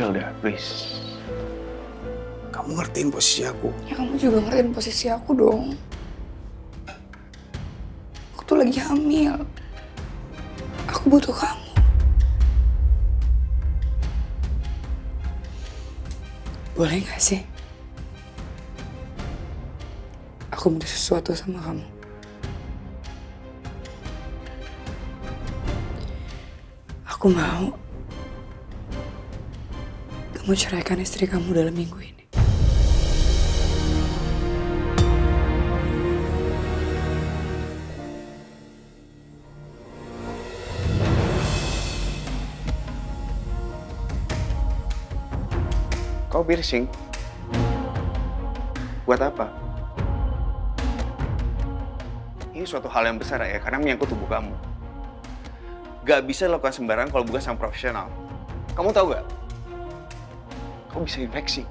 udah, please. Kamu ngertiin posisi aku. Ya kamu juga ngertiin posisi aku dong. Aku tuh lagi hamil. Aku butuh kamu. Boleh gak sih? Aku minta sesuatu sama kamu. Aku mau kamu ceraikan istri kamu dalam minggu ini. Kau piercing? Buat apa? Ini suatu hal yang besar ya, karena menyangkut tubuh kamu. Gak bisa dilakukan sembarangan kalau bukan sama profesional. Kamu tahu gak? Kau bisa infeksi.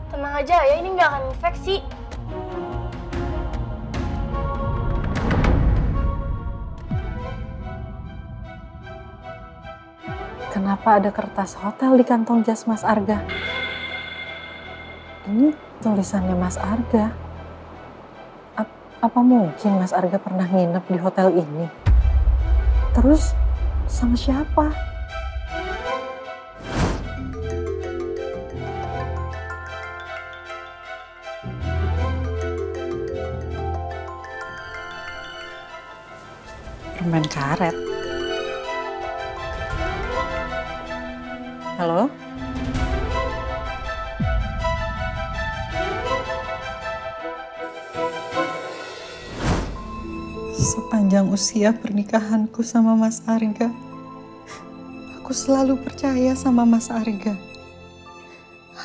Tenang aja ya, ini nggak akan infeksi. Kenapa ada kertas hotel di kantong jas Mas Arga? Ini tulisannya Mas Arga. Apa mungkin Mas Arga pernah nginep di hotel ini? Terus sama siapa? Permen karet. Halo? Sepanjang usia pernikahanku sama Mas Arga, aku selalu percaya sama Mas Arga.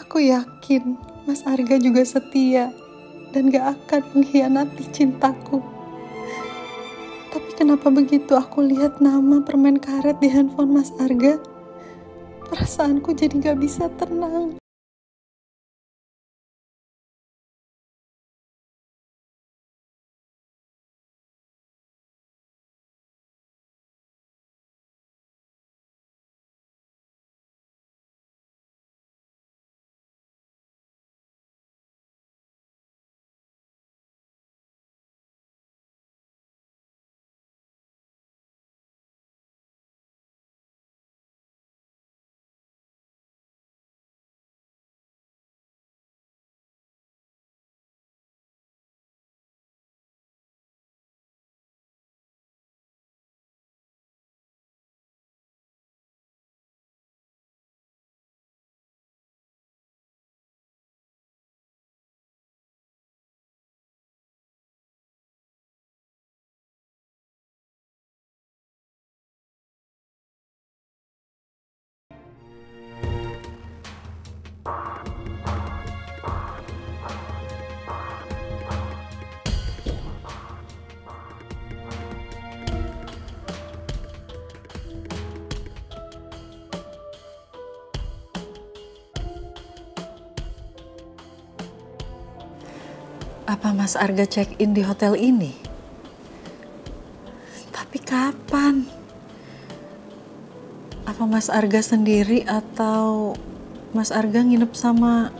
Aku yakin Mas Arga juga setia dan gak akan mengkhianati cintaku. Tapi kenapa begitu aku lihat nama permen karet di handphone Mas Arga, perasaanku jadi gak bisa tenang. Apa Mas Arga check-in di hotel ini? Tapi kapan? Apa Mas Arga sendiri atau Mas Arga nginep sama...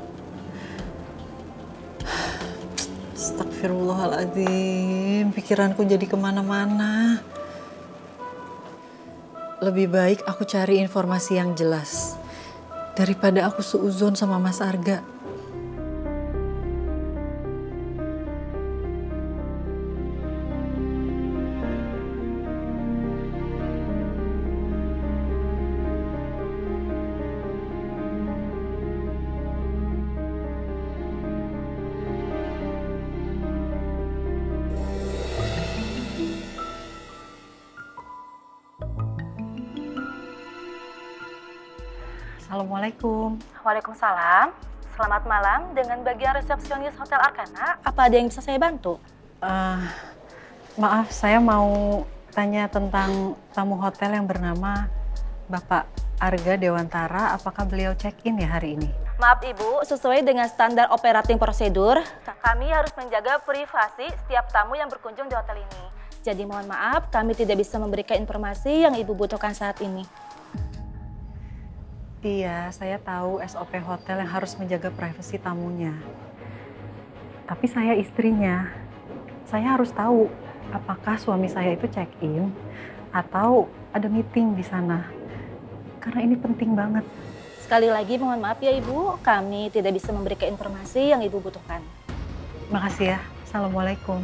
Astagfirullahaladzim, pikiranku jadi kemana-mana. Lebih baik aku cari informasi yang jelas daripada aku suuzon sama Mas Arga. Assalamualaikum. Waalaikumsalam. Selamat malam dengan bagian resepsionis Hotel Arkana. Apa ada yang bisa saya bantu? Maaf, saya mau tanya tentang tamu hotel yang bernama Bapak Arga Dewantara. Apakah beliau check-in ya hari ini? Maaf Ibu, sesuai dengan standar operating prosedur, kami harus menjaga privasi setiap tamu yang berkunjung di hotel ini. Jadi mohon maaf, kami tidak bisa memberikan informasi yang Ibu butuhkan saat ini. Tapi ya, saya tahu SOP hotel yang harus menjaga privasi tamunya. Tapi saya istrinya. Saya harus tahu apakah suami saya itu check-in atau ada meeting di sana. Karena ini penting banget. Sekali lagi mohon maaf ya Ibu, kami tidak bisa memberikan informasi yang Ibu butuhkan. Makasih ya. Assalamualaikum.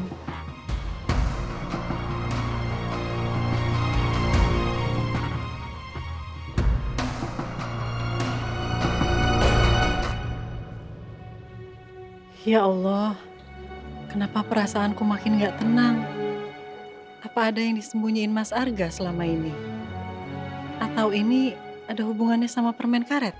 Ya Allah, kenapa perasaanku makin gak tenang? Apa ada yang disembunyiin Mas Arga selama ini? Atau ini ada hubungannya sama permen karet?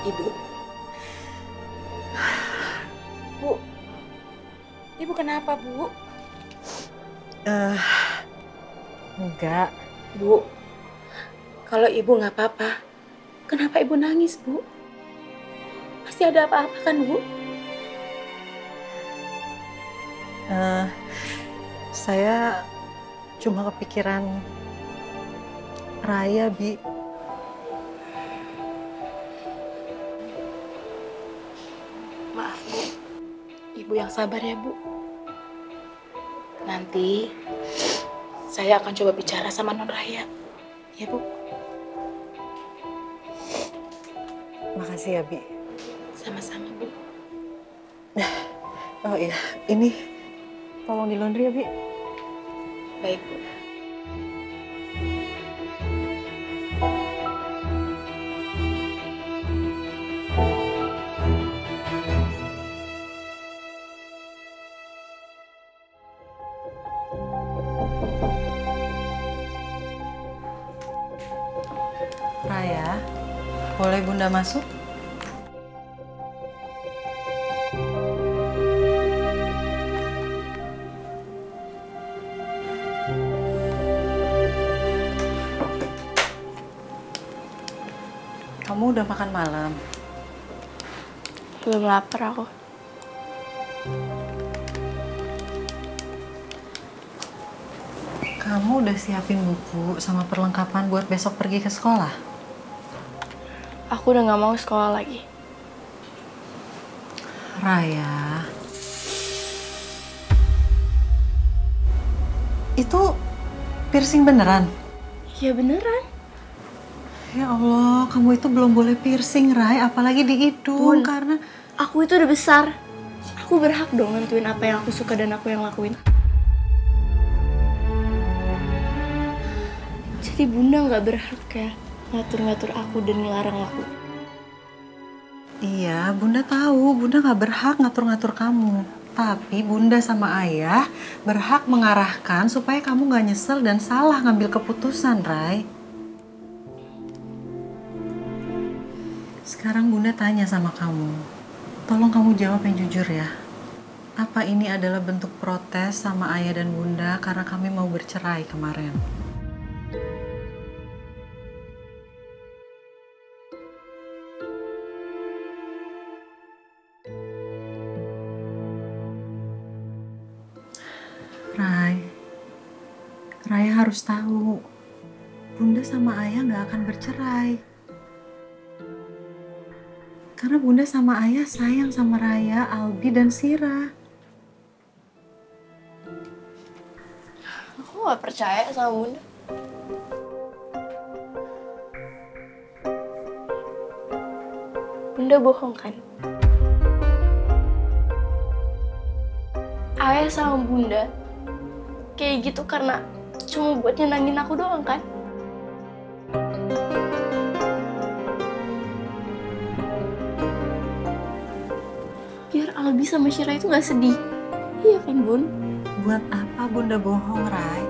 Ibu. Bu. Ibu kenapa, Bu? Enggak. Bu. Kalau Ibu nggak apa-apa, kenapa Ibu nangis, Bu? Pasti ada apa-apa kan, Bu? Saya cuma kepikiran Raya, Bi. Maaf, Bu. Ibu yang sabar ya, Bu. Nanti saya akan coba bicara sama Non Raya. Ya, Bu? Makasih ya, Bi. Sama-sama, Bu. Oh iya, ini tolong di laundry ya, Bi. Baik, Bu. Raya, boleh Bunda masuk? Kamu udah makan malam? Belum lapar aku. Kamu udah siapin buku sama perlengkapan buat besok pergi ke sekolah? Aku udah nggak mau sekolah lagi. Raya, itu piercing beneran? Ya beneran. Ya Allah, kamu itu belum boleh piercing, Ray, apalagi di hidung. Bun, karena aku itu udah besar. Aku berhak dong nentuin apa yang aku suka dan aku yang lakuin. Jadi Bunda nggak berhak ya ngatur-ngatur aku dan ngelarang aku. Iya, Bunda tahu, Bunda nggak berhak ngatur-ngatur kamu. Tapi Bunda sama Ayah berhak mengarahkan supaya kamu nggak nyesel dan salah ngambil keputusan, Ray. Sekarang Bunda tanya sama kamu. Tolong kamu jawab yang jujur ya. Apa ini adalah bentuk protes sama Ayah dan Bunda karena kami mau bercerai kemarin? Raya harus tahu, Bunda sama Ayah nggak akan bercerai. Karena Bunda sama Ayah sayang sama Raya, Albi, dan Sira. Aku nggak percaya sama Bunda. Bunda bohong kan? Ayah sama Bunda kayak gitu karena cuma buat nyenangin aku doang kan? Biar Albi sama Syira itu gak sedih. Iya kan, Bun? Buat apa Bunda bohong, Ray?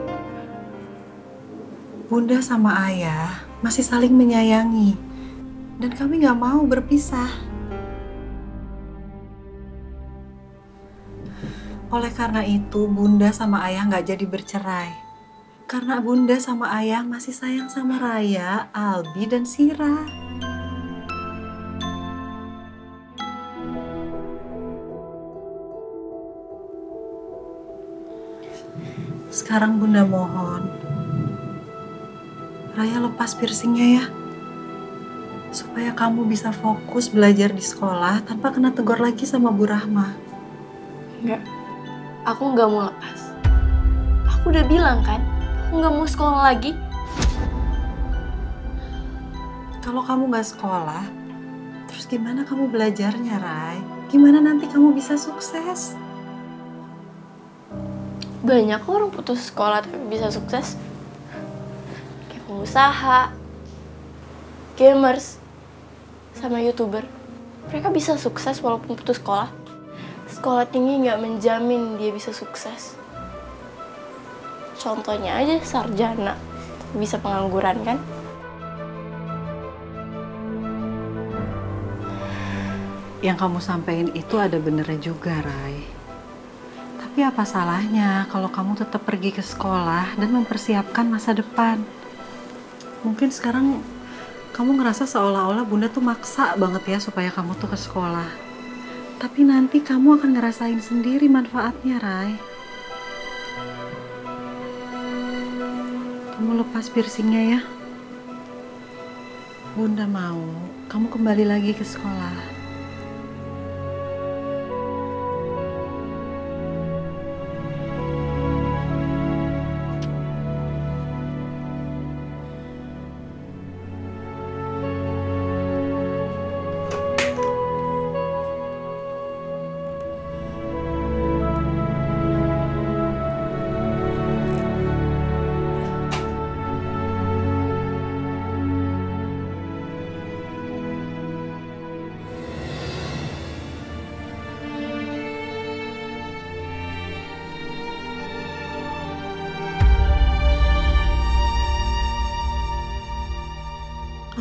Bunda sama Ayah masih saling menyayangi. Dan kami gak mau berpisah. Oleh karena itu, Bunda sama Ayah nggak jadi bercerai. Karena Bunda sama Ayah masih sayang sama Raya, Albi, dan Sira. Sekarang Bunda mohon, Raya lepas piercingnya ya. Supaya kamu bisa fokus belajar di sekolah tanpa kena tegur lagi sama Bu Rahma. Enggak, aku nggak mau lepas. Aku udah bilang kan, aku nggak mau sekolah lagi. Kalau kamu nggak sekolah, terus gimana kamu belajarnya, Rai? Gimana nanti kamu bisa sukses? Banyak orang putus sekolah tapi bisa sukses. Kayak pengusaha, gamers, sama YouTuber. Mereka bisa sukses walaupun putus sekolah. Sekolah tinggi nggak menjamin dia bisa sukses. Contohnya aja sarjana, bisa pengangguran kan? Yang kamu sampaikan itu ada benernya juga, Rai. Tapi apa salahnya kalau kamu tetap pergi ke sekolah dan mempersiapkan masa depan? Mungkin sekarang kamu ngerasa seolah-olah Bunda tuh maksa banget ya supaya kamu tuh ke sekolah. Tapi nanti kamu akan ngerasain sendiri manfaatnya, Rai. Kamu lepas piercingnya ya. Bunda mau kamu kembali lagi ke sekolah.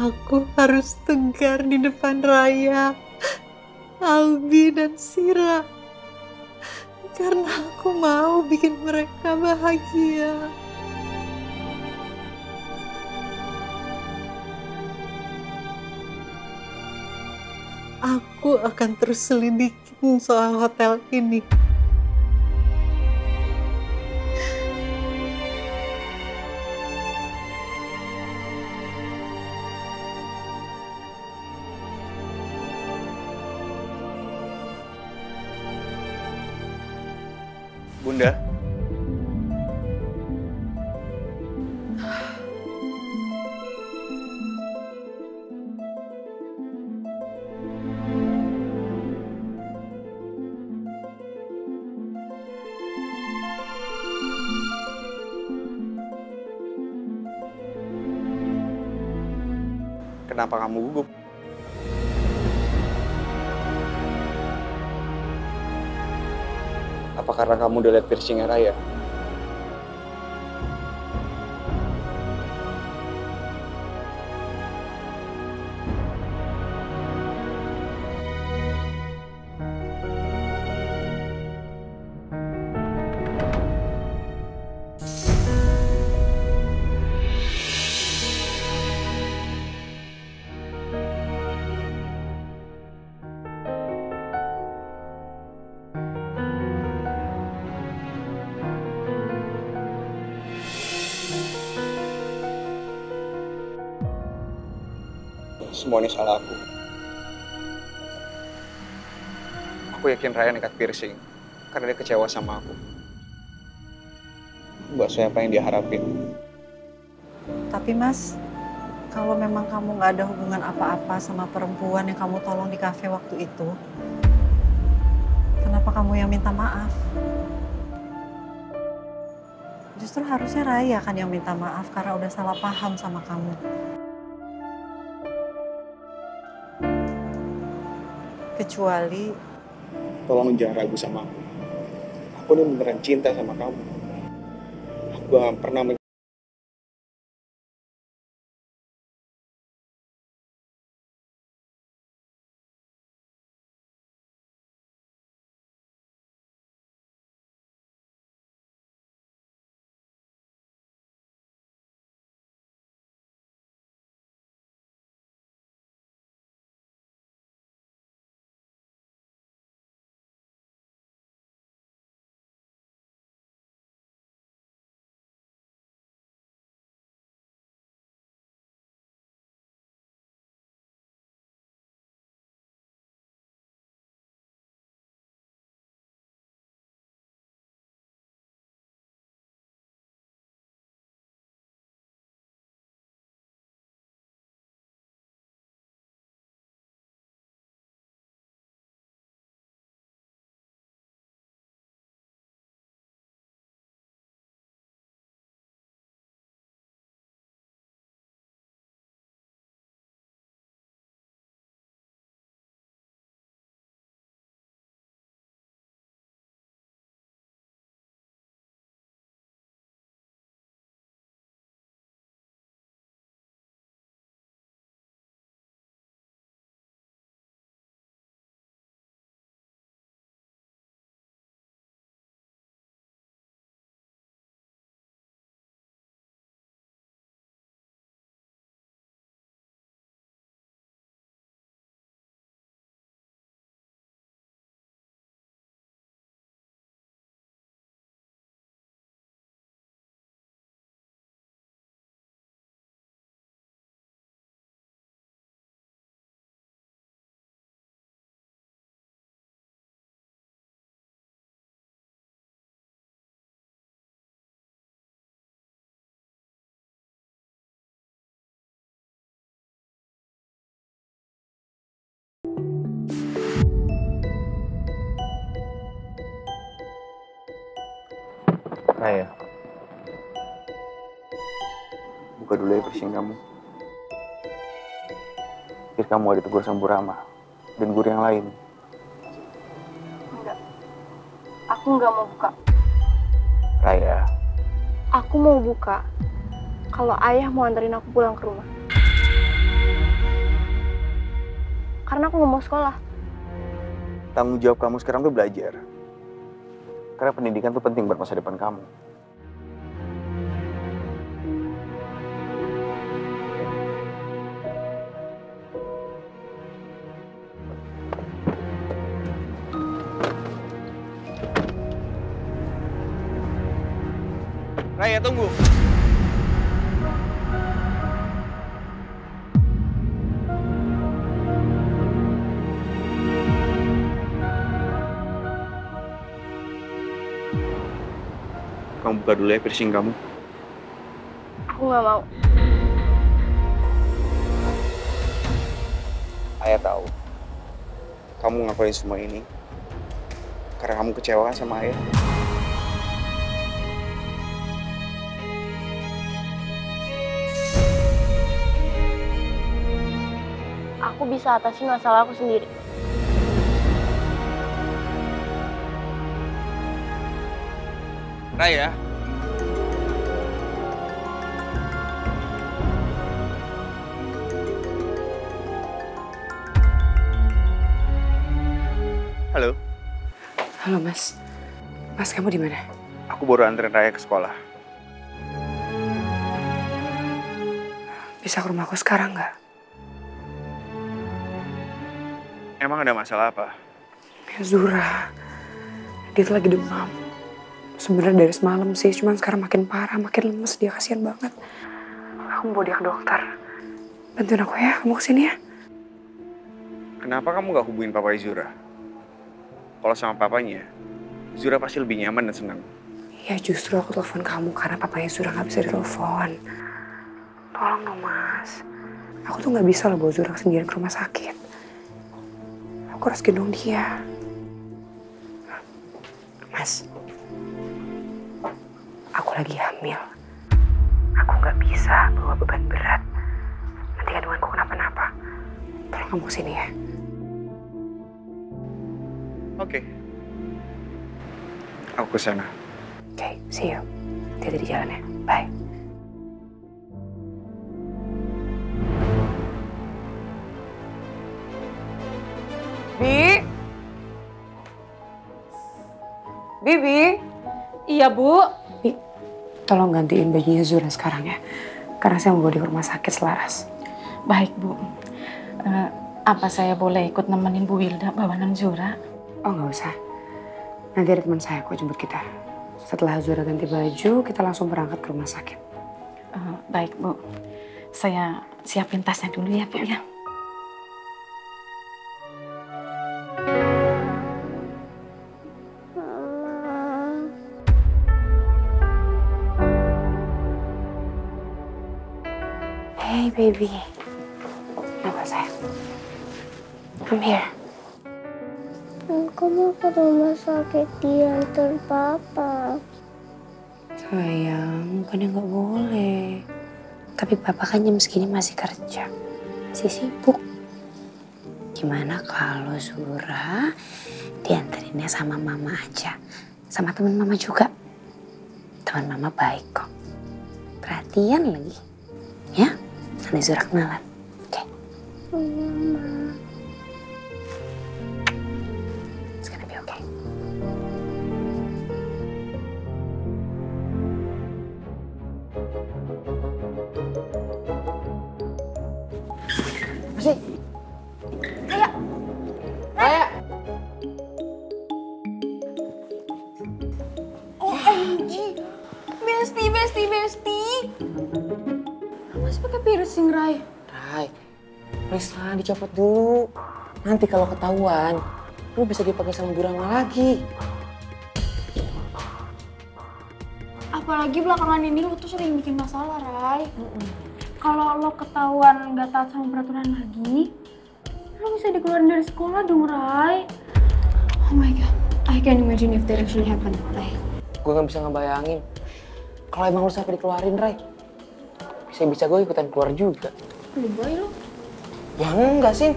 Aku harus tegar di depan Raya, Albi, dan Sira. Karena aku mau bikin mereka bahagia. Aku akan terus selidikin soal hotel ini. Bunda, kenapa kamu gugup? Apa karena kamu udah liat piercingnya Raya? Semua ini salah aku. Aku yakin Raya nekat piercing karena dia kecewa sama aku. Bakso apa yang dia harapin. Tapi Mas, kalau memang kamu nggak ada hubungan apa-apa sama perempuan yang kamu tolong di kafe waktu itu, kenapa kamu yang minta maaf? Justru harusnya Raya kan yang minta maaf karena udah salah paham sama kamu. Kecuali Tolong jangan ragu sama aku. Aku ini beneran cinta sama kamu. Aku gak pernah Raya, buka dulu ya piercing kamu. Biar kamu gak ditegur sama Bu Rama dan guru yang lain. Enggak. Aku nggak mau buka. Raya, Aku mau buka kalau ayah mau anterin aku pulang ke rumah. Karena aku nggak mau sekolah. tanggung jawab kamu sekarang tuh belajar. Karena pendidikan tuh penting buat masa depan kamu. Raya, tunggu. Kamu buka dulu ya piercing kamu. Aku nggak mau. Ayah tahu. Kamu ngakuin semua ini karena kamu kecewa sama ayah. Aku bisa atasin masalah aku sendiri. Raya. Halo. Halo Mas. Mas, kamu di mana? Aku baru anterin Raya ke sekolah. Bisa ke rumahku sekarang nggak? Emang ada masalah apa? Zura, dia tuh lagi demam. Sebenarnya dari semalam sih, cuman sekarang makin parah, makin lemes. Dia kasihan banget. Aku mau bawa dia ke dokter. Bantuin aku ya, kamu kesini ya. Kenapa kamu gak hubungin Papa Zura? Kalau sama papanya, Zura pasti lebih nyaman dan senang. Ya justru aku telepon kamu karena papanya Zura nggak bisa ditelepon. Tolong dong Mas. Aku tuh nggak bisa loh bawa Zura sendirian ke rumah sakit. Aku harus gendong dia. Mas, aku lagi hamil. Aku nggak bisa bawa beban berat. Nanti kandunganku kenapa-napa. Tolong kamu kesini ya. Oke. Aku kesana. Oke, see you. Hati-hati di jalan ya. Bye. Bibi. Iya, Bu. Bi, tolong gantiin bajunya Zura sekarang ya. Karena saya mau bawa dia ke rumah sakit selaras. Baik, Bu. Apa saya boleh ikut nemenin Bu Wilda bawa non Zura? Oh nggak usah. Nanti ada teman saya kok jemput kita. Setelah Zura ganti baju, kita langsung berangkat ke rumah sakit. Baik, Bu. Saya siapin tasnya dulu ya, Bu ya. Hey baby. Kenapa sayang? I'm here. Aku mau ke rumah sakit diantar Papa. Sayang, bukannya nggak boleh. Tapi Papa kan jam segini masih kerja. Masih sibuk. Gimana kalau Zura dianterinnya sama Mama aja? Sama teman Mama juga. Teman Mama baik kok. Perhatian lagi. Ya? Nanti Zura kenalan. Oke? Iya, Ma. It's gonna be okay. Apa sih? Raya! OMG! Besti! Masih pakai piercing, Rai? Rai, please lah dicopot dulu. Nanti kalau ketahuan, lu bisa dipakai sama Bu Rama lagi. Apalagi belakangan ini lo tuh sering bikin masalah, Rai. Kalau lo ketahuan nggak taat sama peraturan lagi, Lo bisa dikeluarin dari sekolah dong, Rai. Oh my god, I can imagine if that actually happened, Rai. Gue gak bisa ngebayangin. Kalau emang lu sampai dikeluarin, Rai, bisa-bisa gue ikutan keluar juga. Lebay lo. Ya enggak sih.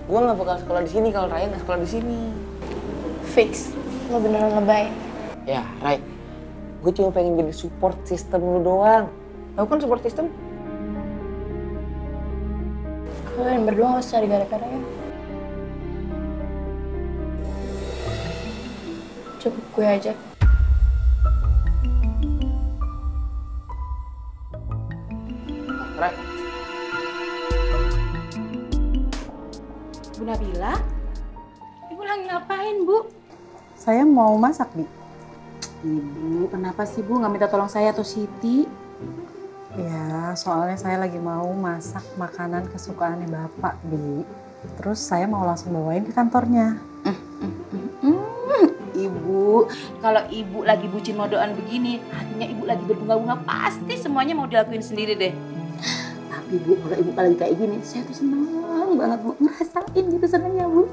Gue gak bakal sekolah di sini kalau Raya gak sekolah di sini. Fix, lo beneran lebay. Ya, Rai, gue cuma pengen jadi support system lu doang. Tahu kan support system? Kalian berdua gak usah cari gara-gara ya. Cukup gue aja. Rai. Bu Nabila? Ibu lagi ngapain, Bu? Saya mau masak, Bi. Ibu, kenapa sih Bu nggak minta tolong saya atau Siti? Ya, soalnya saya lagi mau masak makanan kesukaannya Bapak, Bi. Terus saya mau langsung bawain ke kantornya. Ibu, kalau Ibu lagi bucin modoan begini, hatinya Ibu lagi berbunga-bunga, pasti semuanya mau dilakuin sendiri deh. Tapi Bu, kalau Ibu lagi kayak gini, saya tuh senang banget Bu, ngerasain gitu senangnya Bu.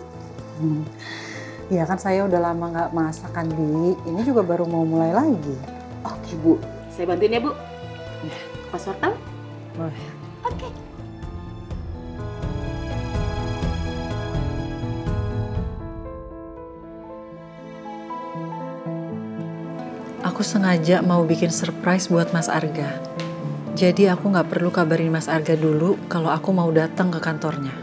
Ya kan saya udah lama nggak masak kan, Bi. Ini juga baru mau mulai lagi. Oke Bu, saya bantuin ya Bu. Pas wortel? Boleh. Oke. Aku sengaja mau bikin surprise buat Mas Arga. Jadi aku nggak perlu kabarin Mas Arga dulu kalau aku mau datang ke kantornya.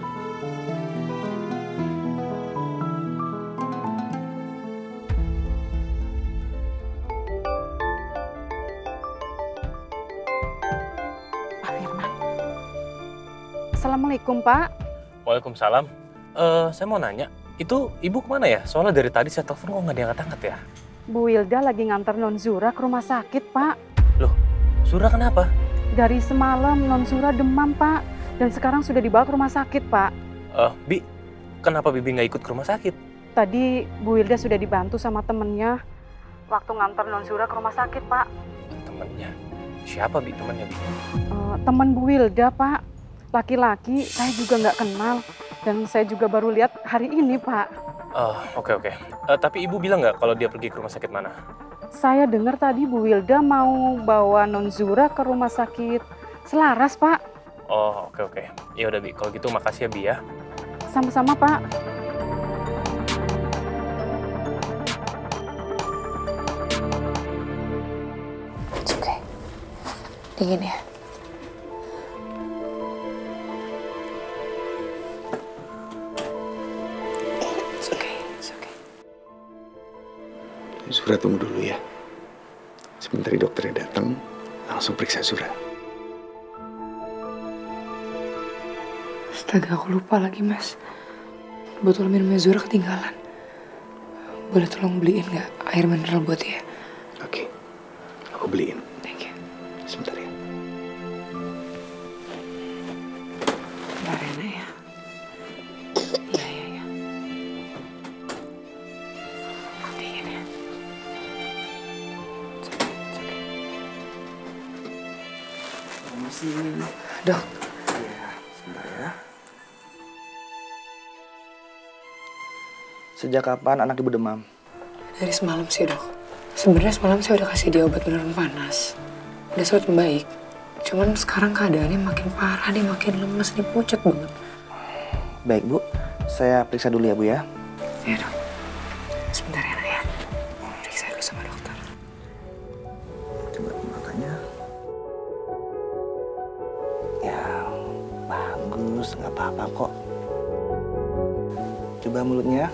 Pak Firman. Assalamualaikum Pak. Waalaikumsalam. Saya mau nanya, itu ibu kemana ya? Soalnya dari tadi saya telepon kok nggak diangkat-angkat ya? Bu Wilda lagi nganter Non Zura ke rumah sakit, Pak. Loh, Zura kenapa? Dari semalam Non Zura demam, Pak. Dan sekarang sudah dibawa ke rumah sakit, Pak. Bi, kenapa Bibi nggak ikut ke rumah sakit? Tadi Bu Wilda sudah dibantu sama temennya waktu nganter Non Zura ke rumah sakit, Pak. Temennya? Siapa Bi temennya, Bi? Temen Bu Wilda, Pak. Laki-laki, saya juga nggak kenal. Dan saya juga baru lihat hari ini, Pak. Oke. Tapi ibu bilang nggak kalau dia pergi ke rumah sakit mana? Saya dengar tadi Bu Wilda mau bawa Non Zura ke rumah sakit Selaras, Pak. Oh, oke. Ya udah Bi, kalau gitu makasih ya Bi ya. Sama-sama, Pak. It's okay. Dingin ya? Zura tunggu dulu ya. Sebentar dokternya datang, langsung periksa Zura. Astaga, aku lupa lagi, Mas. Botol minumnya Zura ketinggalan. Boleh tolong beliin nggak air mineral buat dia? Oke, aku beliin. Thank you. Sebentar ya. Bentar ya, Nak, ya. Iya. Dingin ya. Dok. Iya, sebentar ya. Sejak kapan anak ibu demam? Dari semalam sih, Dok. Sebenarnya semalam saya udah kasih dia obat penurun panas. Udah sempat membaik. Cuman sekarang keadaannya makin parah, dia makin lemes, dia pucat banget. Baik, Bu. Saya periksa dulu ya, Bu ya. Iya, Dok. Sebentar ya, Nak, ya. Periksa dulu sama dokter. Coba matanya. Ya, bagus. Nggak apa-apa kok. Coba mulutnya.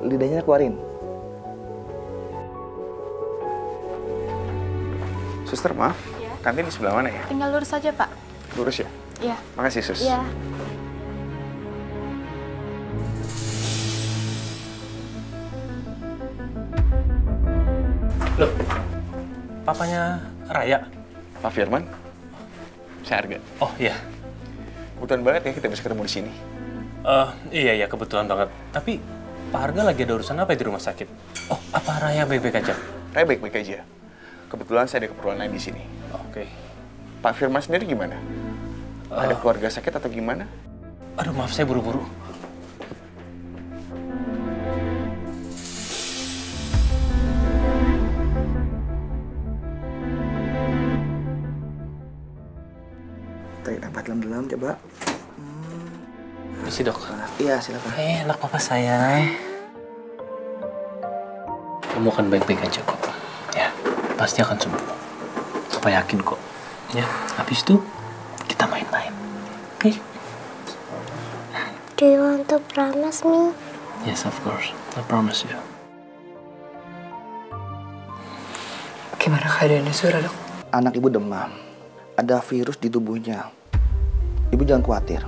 Lidahnya keluarin. Suster, maaf. Ya. Kantin di sebelah mana ya? Tinggal lurus aja, Pak. Lurus ya? Iya. Makasih, Sus. Iya. Loh, papanya Raya? Pak Firman, saya Arga. Oh iya. Kebetulan banget ya kita bisa ketemu di sini. Iya, kebetulan banget. Tapi Pak Arga lagi ada urusan apa di rumah sakit? Oh, apa Raya baik-baik aja? Raya baik-baik aja. Kebetulan saya ada keperluan lain di sini. Oke. Pak Firman sendiri gimana? Ada keluarga sakit atau gimana? Aduh, maaf saya buru-buru. dalam-dalam coba. Misi dok. Iya silakan. Enak papa sayang. Kamu akan baik-baik aja kok. Ya, pasti akan sembuh. Papa yakin kok. Ya, habis itu kita main-main. Oke? Do you want to promise me? Yes, of course. I promise you. Gimana keadaannya Zura, dok? Anak ibu demam. Ada virus di tubuhnya. Ibu jangan khawatir.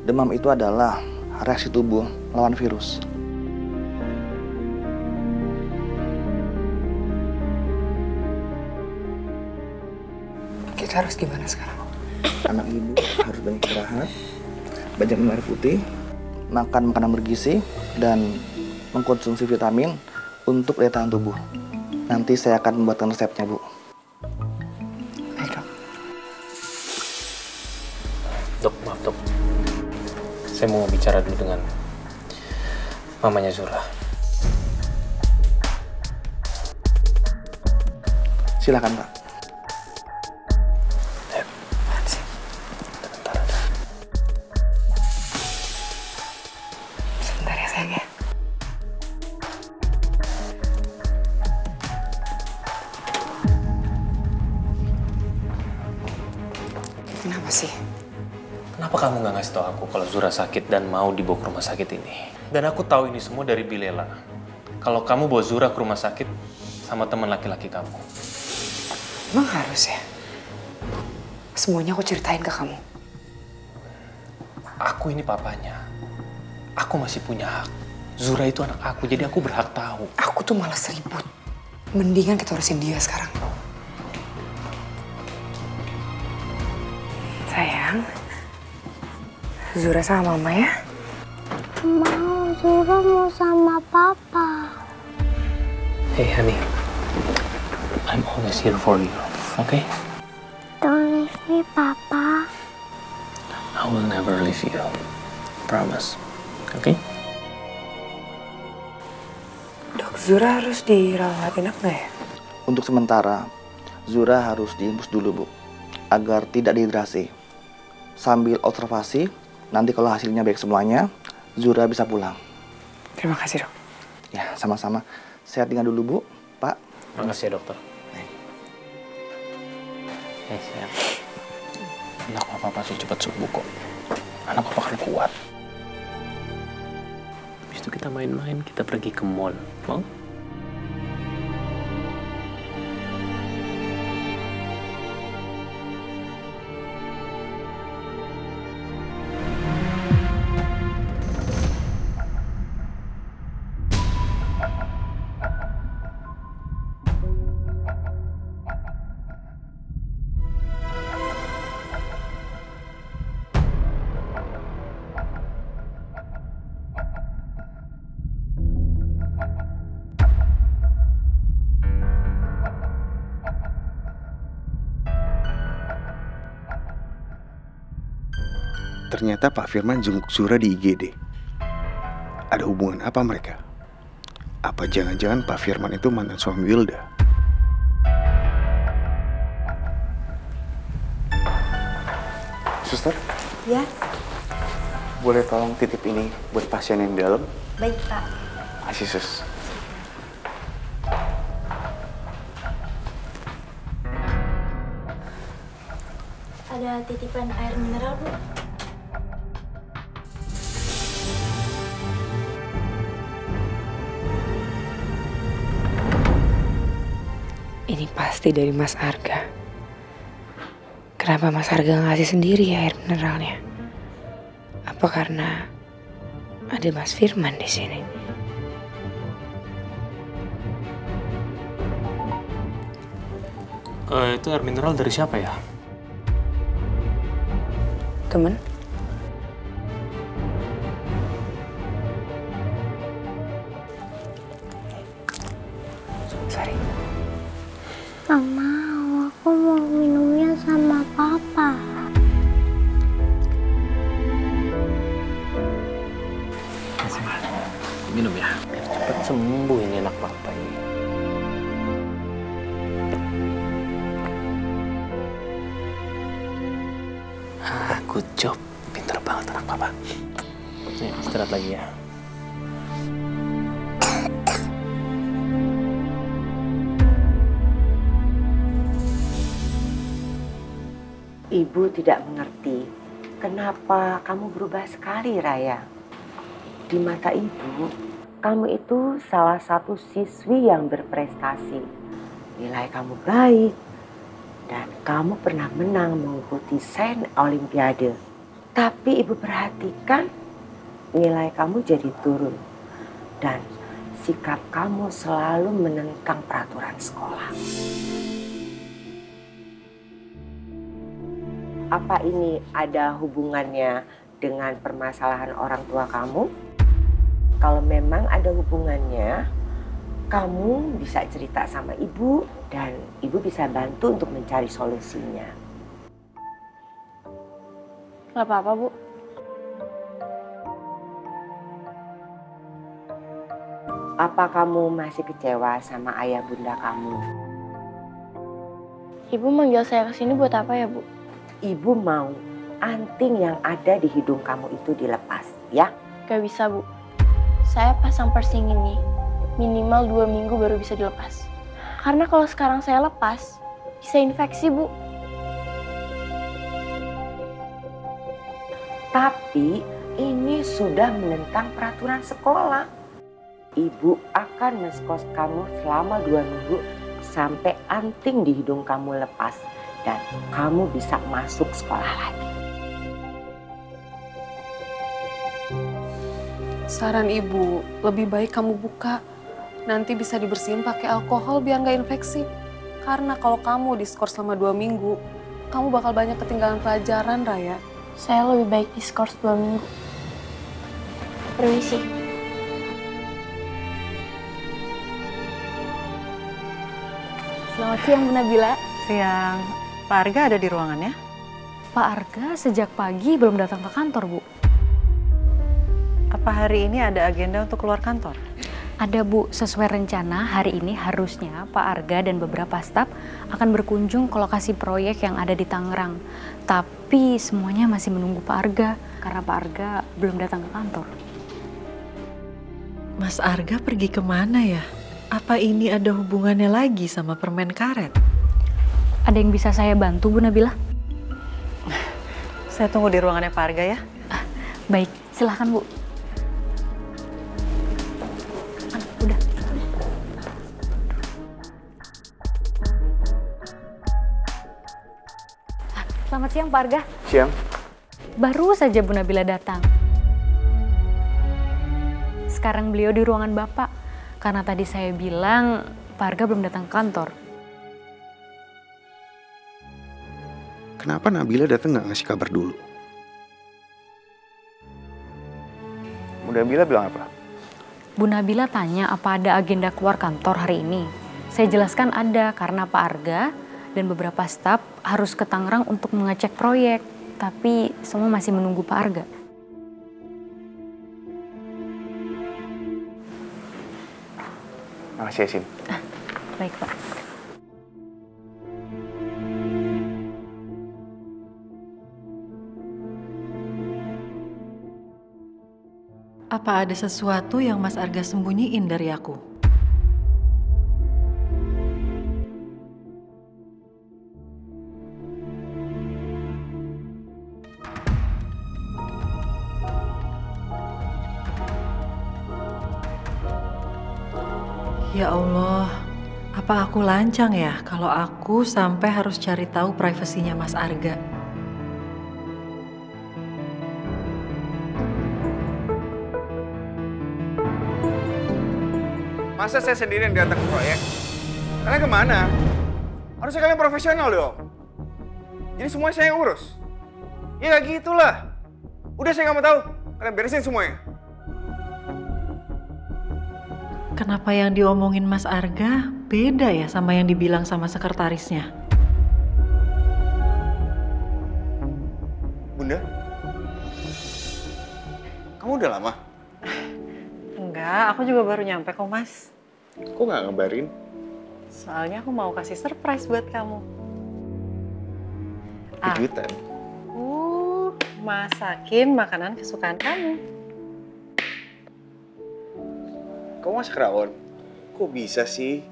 Demam itu adalah reaksi tubuh lawan virus. Kita harus gimana sekarang? Anak ibu harus banyak istirahat, banyak minum air putih, makan makanan bergizi, dan mengkonsumsi vitamin untuk daya tahan tubuh. Nanti saya akan membuatkan resepnya, Bu. Baik, dok. Dok, maaf dok. Saya mau bicara dulu dengan mamanya Zura. Silakan, Pak. Sebentar ya sayang ya. Kenapa sih? Kenapa kamu nggak ngasih tahu aku kalau Zura sakit dan mau dibawa ke rumah sakit ini? Dan aku tahu ini semua dari Bilela. Kalau kamu bawa Zura ke rumah sakit sama teman laki-laki kamu. Emang harus ya? Semuanya aku ceritain ke kamu. Aku ini papanya. Aku masih punya hak. Zura itu anak aku, jadi aku berhak tahu. Aku tuh malas ribut. Mendingan kita urusin dia sekarang. Sayang, Zura sama mama ya? Mau, Zura mau sama papa. Hey honey, I'm always here for you, okay? Don't leave me, Papa. I will never leave you, promise, okay? Dok, Zura harus dirawat enak nggak ya? Untuk sementara, Zura harus diimbus dulu, Bu, agar tidak dehidrasi. Sambil observasi, nanti kalau hasilnya baik semuanya, Zura bisa pulang. Terima kasih, dok. Ya, sama-sama. Saya tinggal dulu, Bu, Pak. Makasih ya, dokter. Sayang. Anak papa pasti cepat sembuh kok. Anak papa kan kuat. Habis itu kita main-main, kita pergi ke mall. Mau? Ternyata Pak Firman jenguk Zura di IGD. Ada hubungan apa mereka? Apa jangan-jangan Pak Firman itu mantan suami Wilda? Suster, Ya, boleh tolong titip ini buat pasien yang di dalam? baik Pak. Makasih, Sus. Ada titipan air mineral, Bu. Ini pasti dari Mas Arga. Kenapa Mas Arga ngasih sendiri ya air mineralnya? Apa karena ada Mas Firman di sini? Itu air mineral dari siapa ya? Temen? Sorry. Gak mau, aku mau minumnya sama papa. Minum ya. Cepat sembuh ini anak papa ini. Good job. Pinter banget anak papa. Nih, istirahat lagi ya. Ibu tidak mengerti kenapa kamu berubah sekali, Raya. Di mata ibu, kamu itu salah satu siswi yang berprestasi. Nilai kamu baik, dan kamu pernah menang mengikuti sains Olimpiade. Tapi ibu perhatikan, nilai kamu jadi turun. Dan sikap kamu selalu menentang peraturan sekolah. Apa ini ada hubungannya dengan permasalahan orang tua kamu? Kalau memang ada hubungannya, kamu bisa cerita sama ibu dan ibu bisa bantu untuk mencari solusinya. Gak apa-apa, Bu. Apa kamu masih kecewa sama ayah bunda kamu? Ibu manggil saya ke sini buat apa ya, Bu? Ibu mau anting yang ada di hidung kamu itu dilepas, ya? Gak bisa, Bu. Saya pasang piercing ini minimal 2 minggu baru bisa dilepas. Karena kalau sekarang saya lepas, bisa infeksi, Bu. Tapi ini sudah menentang peraturan sekolah. Ibu akan meskos kamu selama 2 minggu sampai anting di hidung kamu lepas. Dan kamu bisa masuk sekolah lagi. Saran ibu, lebih baik kamu buka. Nanti bisa dibersihin pakai alkohol biar nggak infeksi. Karena kalau kamu diskors selama 2 minggu, kamu bakal banyak ketinggalan pelajaran, Raya. Saya lebih baik diskors 2 minggu. Permisi. Selamat siang, Bu Nabila. Siang. Pak Arga ada di ruangannya? Pak Arga sejak pagi belum datang ke kantor, Bu. Apa hari ini ada agenda untuk keluar kantor? Ada, Bu. Sesuai rencana, hari ini harusnya Pak Arga dan beberapa staf akan berkunjung ke lokasi proyek yang ada di Tangerang. Tapi semuanya masih menunggu Pak Arga, karena Pak Arga belum datang ke kantor. Mas Arga pergi kemana ya? Apa ini ada hubungannya lagi sama permen karet? Ada yang bisa saya bantu, Bu Nabila? Saya tunggu di ruangannya Pak Arga ya. Baik, silahkan, Bu. Udah. Selamat siang, Pak Arga. Siang. Baru saja Bu Nabila datang. Sekarang beliau di ruangan Bapak. Karena tadi saya bilang Pak Arga belum datang ke kantor. Kenapa Nabila datang nggak ngasih kabar dulu? Bu Nabila bilang apa? Bu Nabila tanya apa ada agenda keluar kantor hari ini. Saya jelaskan ada karena Pak Arga dan beberapa staf harus ke Tangerang untuk mengecek proyek. Tapi semua masih menunggu Pak Arga. Makasih ya, Sin. Baik, Pak. Apa ada sesuatu yang Mas Arga sembunyiin dari aku? Ya Allah, apa aku lancang ya kalau aku sampai harus cari tahu privasinya Mas Arga? Masa saya sendirian datang ke proyek? Kalian kemana? Harusnya kalian profesional dong. Jadi semuanya saya yang urus. Ya gak gitulah. Udah saya nggak mau tahu. Kalian beresin semuanya. Kenapa yang diomongin Mas Arga beda ya sama yang dibilang sama sekretarisnya? Bunda? Kamu udah lama? Enggak, aku juga baru nyampe kok, Mas. Kok nggak ngabarin? Soalnya aku mau kasih surprise buat kamu. Kejutan. masakin makanan kesukaan kamu. Kamu masak rawon? Kok bisa sih?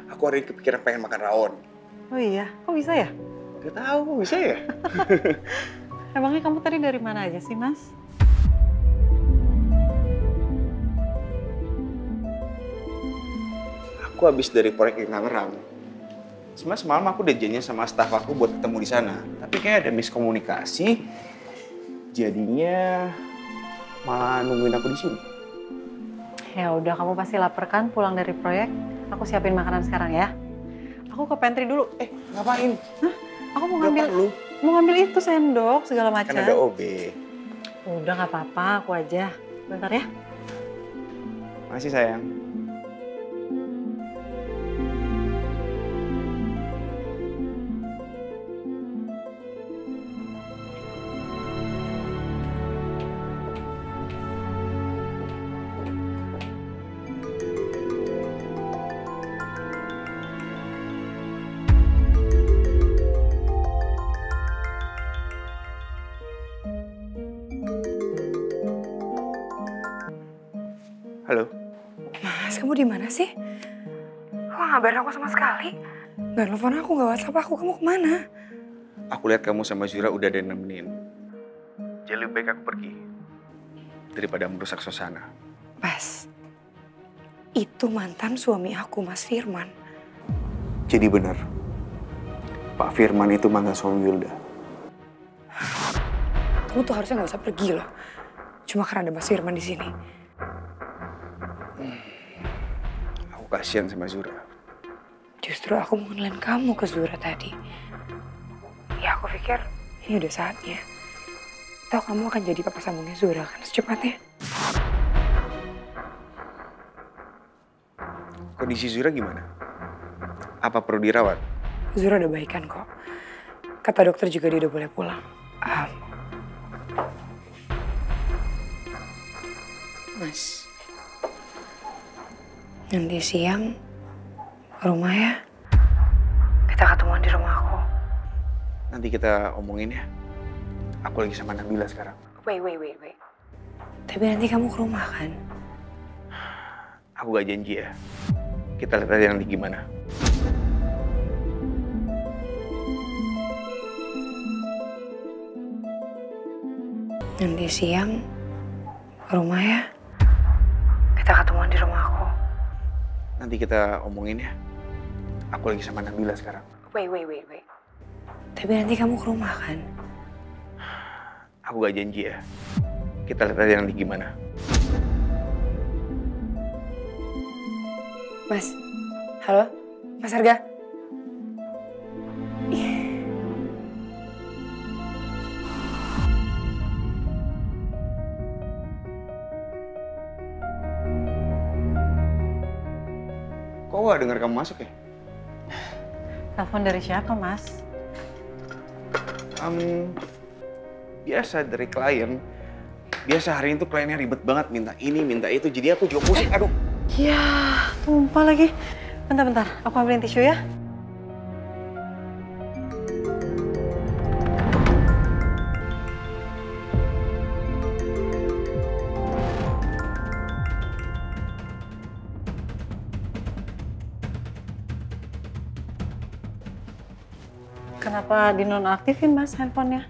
Aku hari ini kepikiran pengen makan rawon. Oh iya, kok bisa ya? Gak tahu, kok bisa ya? Emangnya kamu tadi dari mana aja sih, Mas? Aku habis dari proyek di Tangerang. Sebenarnya semalam aku udah janjian sama staf aku buat ketemu di sana. Tapi kayak ada miskomunikasi. Jadinya malah nungguin aku di sini. Ya udah, kamu pasti lapar kan pulang dari proyek. Aku siapin makanan sekarang ya. Aku ke pantry dulu. Ngapain? Hah? Aku mau ngambil itu sendok segala macam. Kan ada OB. Udah nggak apa-apa, aku aja. Bentar ya. Makasih sayang. Halo. Mas, kamu di mana sih? Kok nggak ngabarin aku sama sekali? Nggak telepon aku, nggak WhatsApp aku. Kamu kemana? Aku lihat kamu sama Zura udah ada nemenin. Jadi lebih baik aku pergi daripada merusak suasana. Mas, itu mantan suami aku, Mas Firman. Jadi benar, Pak Firman itu mantan suami Wilda. Kamu tuh harusnya nggak usah pergi loh. Cuma karena ada Mas Firman di sini. Aku kasihan sama Zura. Justru aku mau kenalin kamu ke Zura tadi. Ya aku pikir ini udah saatnya. Tahu kamu akan jadi papa sambungnya Zura kan secepatnya. Kondisi Zura gimana? Apa perlu dirawat? Zura udah baikan kok. Kata dokter juga dia udah boleh pulang. Mas, nanti siang rumah ya. Kita ketemuan di rumah aku. Nanti kita omongin ya. Aku lagi sama Nabila sekarang. Wait. Tapi nanti kamu ke rumah kan? Aku gak janji ya. Kita lihat aja nanti gimana. Nanti siang rumah ya. Kita ketemuan di rumah aku. Nanti kita omongin ya. Aku lagi sama Nabila sekarang. Wait. Tapi nanti kamu ke rumah kan? Aku gak janji ya. Kita lihat aja nanti gimana. Mas, halo? Mas Arga? Kok gak denger kamu masuk ya? Telepon dari siapa, Mas? Biasa dari klien. Biasa hari ini tuh kliennya ribet banget, minta ini, minta itu. Jadi aku juga pusing, aduh. Ya, tumpah lagi. Bentar, aku ambilin tisu ya. Kenapa dinonaktifin, Mas, handphonenya?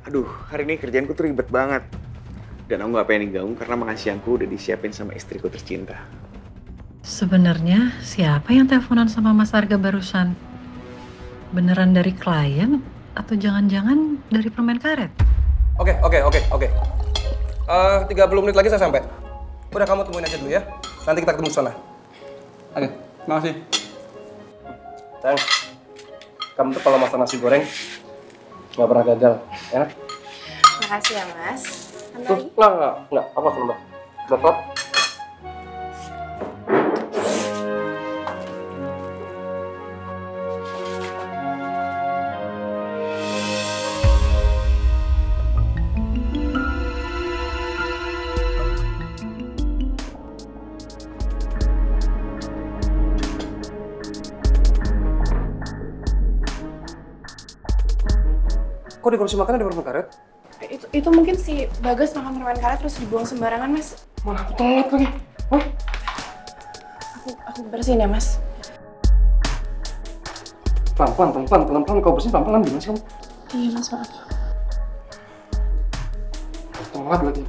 Aduh, hari ini kerjaanku tuh ribet banget. Dan aku gak pengen diganggu karena makan siangku udah disiapin sama istriku tercinta. Sebenarnya siapa yang teleponan sama Mas Arga barusan? Beneran dari klien atau jangan-jangan dari permen karet? Oke. 30 menit lagi saya sampai. Udah kamu tungguin aja dulu ya. Nanti kita ketemu di sana. Oke, makasih. Sayang, kamu tuh kalau masak nasi goreng nggak pernah gagal, ya? Makasih ya, Mas. Tuh, enggak. Apa Mbak? Dapat? Kok di kursi makan ada permen karet? Itu mungkin si Bagas makan permen karet terus dibuang sembarangan, Mas. Mana aku telat lagi? Hah? Aku bersihin ya, Mas. Pelan-pelan kau bersihin pelan-pelan gimana sih kamu? Iya, Mas, maaf. Telat lagi.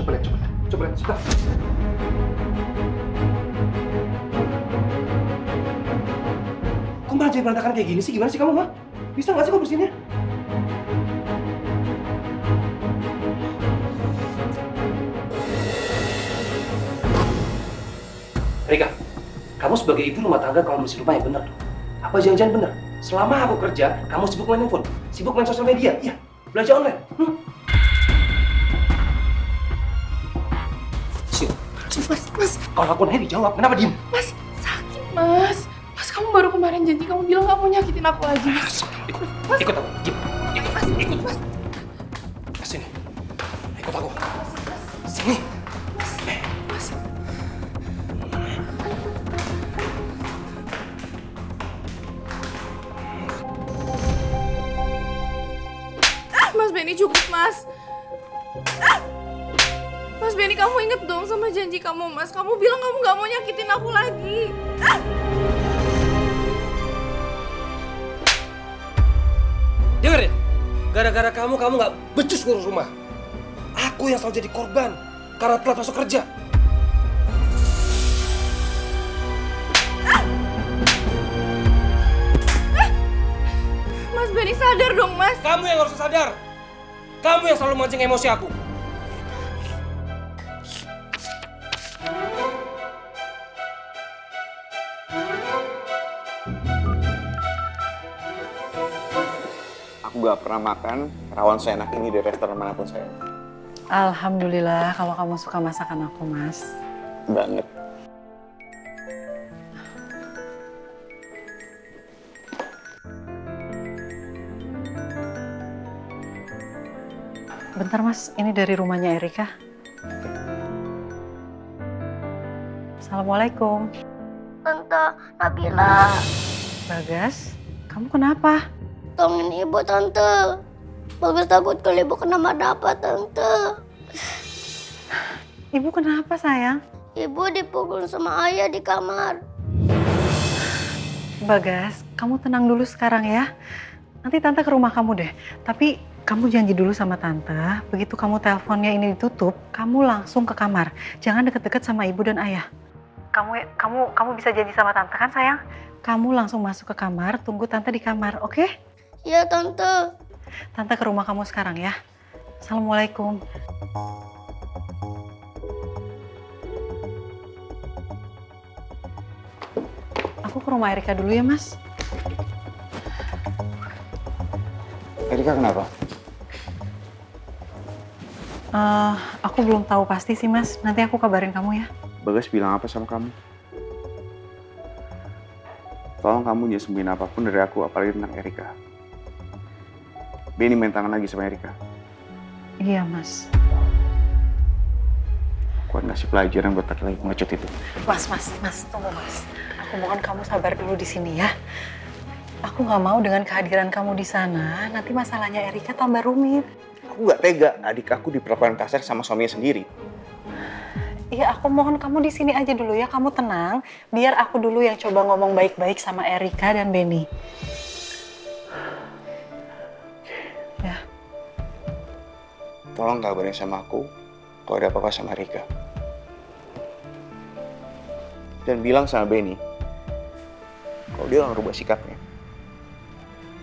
Coba lihat, sudah. Kok malah jadi berantakan kayak gini sih? Gimana sih kamu, ha? Bisa nggak sih kau bersihinnya? Rika, kamu sebagai ibu rumah tangga kalau bersihin rumah yang benar dong. Apa jangan-jangan benar? Selama aku kerja, kamu sibuk main handphone, sibuk main sosial media, iya, belajar online. Mas. Kalau aku nanya dijawab, kenapa diem? Mas, sakit, Mas. Mas, kamu baru kemarin janji kamu bilang gak mau nyakitin aku lagi, Mas. Mas. Ikut aku, ikut. Mas. Sini, ikut aku. Sini. Mas. Mas Benny, cukup, Mas. Mas Benny, kamu inget dong sama janji kamu, Mas. Kamu bilang kamu gak mau nyakitin aku lagi. Dengar ya, gara-gara kamu gak becus ngurus rumah. Aku yang selalu jadi korban karena telat masuk kerja. Mas Benny, sadar dong, Mas. Kamu yang harus sadar. Kamu yang selalu mancing emosi aku. Aku gak pernah makan rawon seenak ini di restoran manapun saya. Alhamdulillah kalau kamu suka masakan aku, Mas. Banget. Bentar, Mas, ini dari rumahnya Erika. Assalamualaikum. Tante Nabila. Bagas, kamu kenapa? Tolongin ibu, Tante. Bagus takut kalau ibu kenapa-napa, Tante. Ibu kenapa, sayang? Ibu dipukul sama ayah di kamar. Bagas, kamu tenang dulu sekarang ya. Nanti Tante ke rumah kamu deh. Tapi kamu janji dulu sama Tante, begitu kamu teleponnya ini ditutup, kamu langsung ke kamar. Jangan deket-deket sama ibu dan ayah. Kamu bisa janji sama Tante kan, sayang? Kamu langsung masuk ke kamar, tunggu Tante di kamar, oke? Iya, Tante. Tante ke rumah kamu sekarang ya. Assalamualaikum. Aku ke rumah Erika dulu ya, Mas. Erika kenapa? Aku belum tahu pasti sih, Mas. Nanti aku kabarin kamu ya. Bagas bilang apa sama kamu? Tolong kamu jangan sembunyiin apapun dari aku, apalagi tentang Erika. Benny main tangan lagi sama Erika. Iya, Mas. Aku akan ngasih pelajaran buat laki-laki pengecut itu. Mas, tunggu, Mas. Aku mohon kamu sabar dulu di sini ya. Aku nggak mau dengan kehadiran kamu di sana, nanti masalahnya Erika tambah rumit. Aku nggak tega adik aku diperlakukan kasar sama suaminya sendiri. Iya, aku mohon kamu di sini aja dulu ya. Kamu tenang, biar aku dulu yang coba ngomong baik-baik sama Erika dan Benny. Ya. Tolong kabarin sama aku kalau ada apa-apa sama Erika. Dan bilang sama Benny kalau dia nggak rubah sikapnya,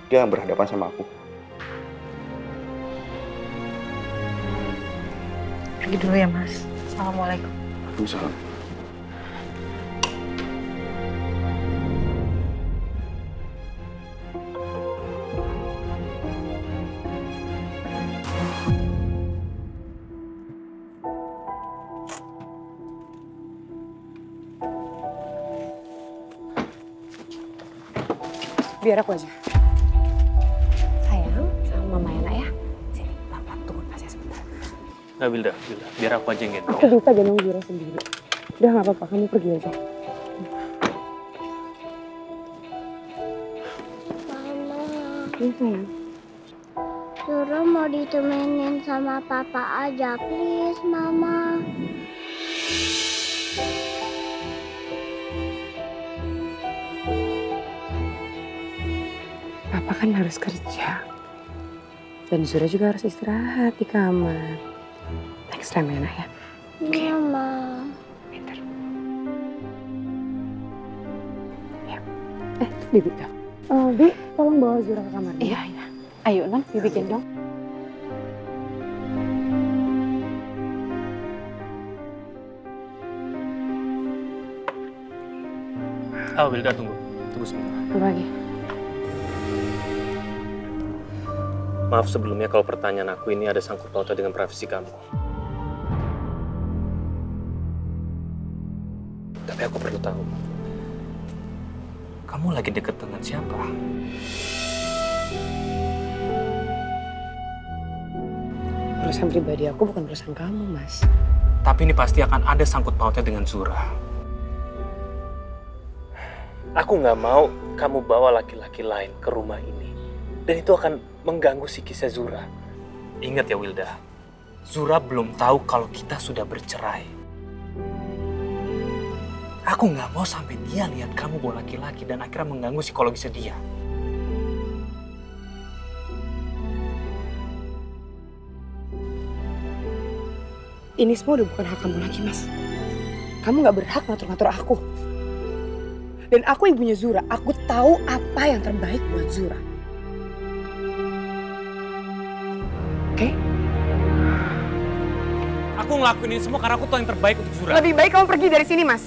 dia akan berhadapan sama aku. Pergi dulu ya, Mas. Assalamualaikum. Waalaikumsalam. Biar aku aja. Sayang, sama Mama Yana ya. Sini, pelan-pelan tunggu tasnya sebentar. Nggak, Bilda. Biar aku aja yang gendong. Aku bisa gendong Zura sendiri. Udah nggak apa-apa, kamu pergi aja. Iya sayang. Zura mau ditemenin sama papa aja, please mama. Papa kan harus kerja. Dan Zura juga harus istirahat di kamar. Next time ya, Nak ya. Iya, Ma. Pinter. Ya. Bibi tuh. Bi, tolong bawa Zura ke kamar. Iya, iya. Ayo, Nan, Bibi gendong. Wilda, tunggu sebentar. Apa lagi? Maaf sebelumnya kalau pertanyaan aku ini ada sangkut pautnya dengan privasi kamu. Tapi aku perlu tahu, kamu lagi deket dengan siapa? Urusan pribadi aku bukan urusan kamu, Mas. Tapi ini pasti akan ada sangkut pautnya dengan Zura. Aku nggak mau kamu bawa laki-laki lain ke rumah ini. Dan itu akan mengganggu psikisnya Zura. Ingat ya Wilda, Zura belum tahu kalau kita sudah bercerai. Aku nggak mau sampai dia lihat kamu bawa laki-laki dan akhirnya mengganggu psikologisnya dia. Ini semua udah bukan hak kamu lagi, Mas. Kamu nggak berhak ngatur-ngatur aku. Dan aku ibunya Zura, aku tahu apa yang terbaik buat Zura. Oke? Aku ngelakuin ini semua karena aku tahu yang terbaik untuk Zura. Lebih baik kamu pergi dari sini, Mas.